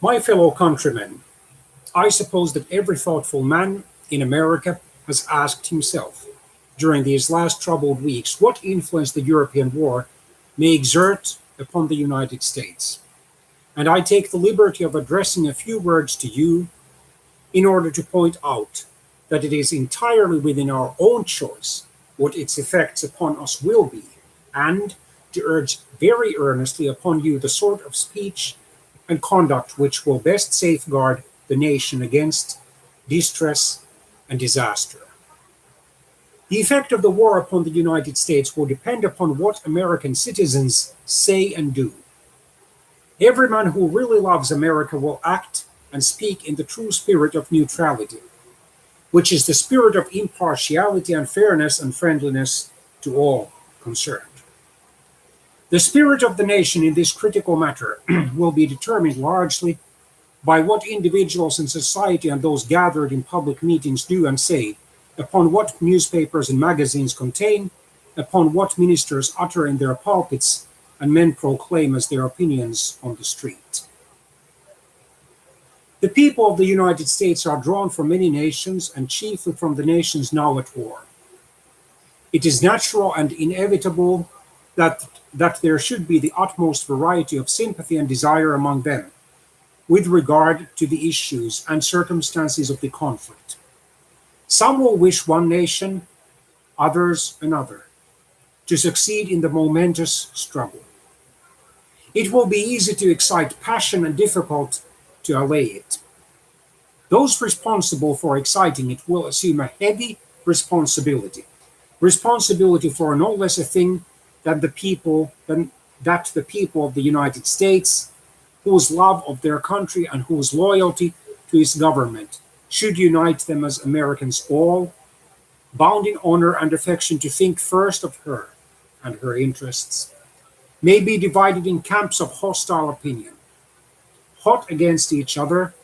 My fellow countrymen, I suppose that every thoughtful man in America has asked himself during these last troubled weeks what influence the European war may exert upon the United States. And I take the liberty of addressing a few words to you in order to point out that it is entirely within our own choice what its effects upon us will be, and to urge very earnestly upon you the sort of speech and conduct which will best safeguard the nation against distress and disaster. The effect of the war upon the United States will depend upon what American citizens say and do. Every man who really loves America will act and speak in the true spirit of neutrality, which is the spirit of impartiality and fairness and friendliness to all concerned. The spirit of the nation in this critical matter will be determined largely by what individuals in society and those gathered in public meetings do and say, upon what newspapers and magazines contain, upon what ministers utter in their pulpits, and men proclaim as their opinions on the street. The people of the United States are drawn from many nations, and chiefly from the nations now at war. It is natural and inevitable that there should be the utmost variety of sympathy and desire among them with regard to the issues and circumstances of the conflict. Some will wish one nation, others another, to succeed in the momentous struggle. It will be easy to excite passion and difficult to allay it. Those responsible for exciting it will assume a heavy responsibility for no less a thing than the people of the United States, whose love of their country and whose loyalty to its government should unite them as Americans all, bound in honor and affection to think first of her and her interests, may be divided in camps of hostile opinion, hot against each other,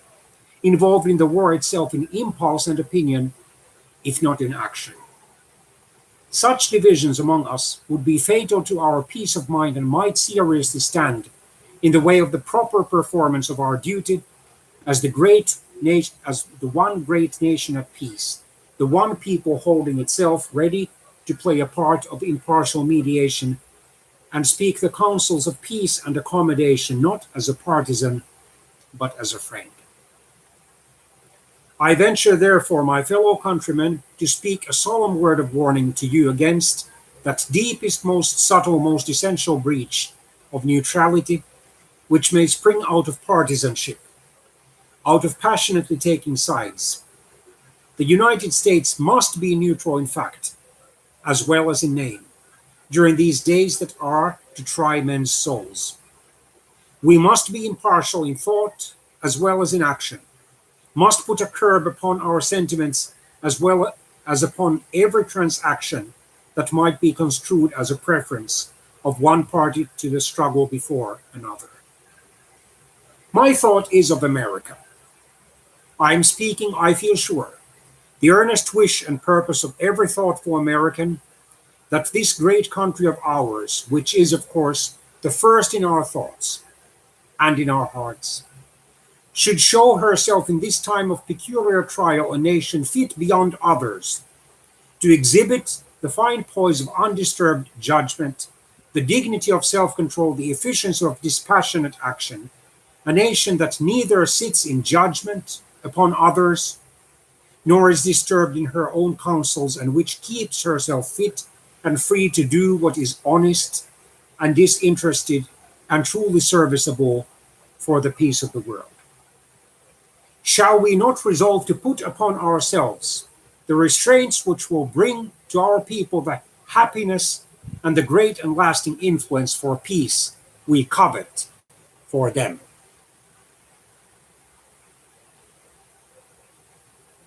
involved in the war itself in impulse and opinion, if not in action. Such divisions among us would be fatal to our peace of mind and might seriously stand in the way of the proper performance of our duty as the one great nation at peace, the one people holding itself ready to play a part of impartial mediation and speak the counsels of peace and accommodation, not as a partisan, but as a friend. I venture, therefore, my fellow countrymen, to speak a solemn word of warning to you against that deepest, most subtle, most essential breach of neutrality, which may spring out of partisanship, out of passionately taking sides. The United States must be neutral in fact, as well as in name, during these days that are to try men's souls. We must be impartial in thought as well as in action, must put a curb upon our sentiments as well as upon every transaction that might be construed as a preference of one party to the struggle before another. My thought is of America. I am speaking, I feel sure, the earnest wish and purpose of every thoughtful American that this great country of ours, which is, of course, the first in our thoughts and in our hearts, should show herself in this time of peculiar trial a nation fit beyond others to exhibit the fine poise of undisturbed judgment, the dignity of self-control, the efficiency of dispassionate action, a nation that neither sits in judgment upon others, nor is disturbed in her own counsels, and which keeps herself fit and free to do what is honest and disinterested and truly serviceable for the peace of the world. Shall we not resolve to put upon ourselves the restraints which will bring to our people the happiness and the great and lasting influence for peace we covet for them?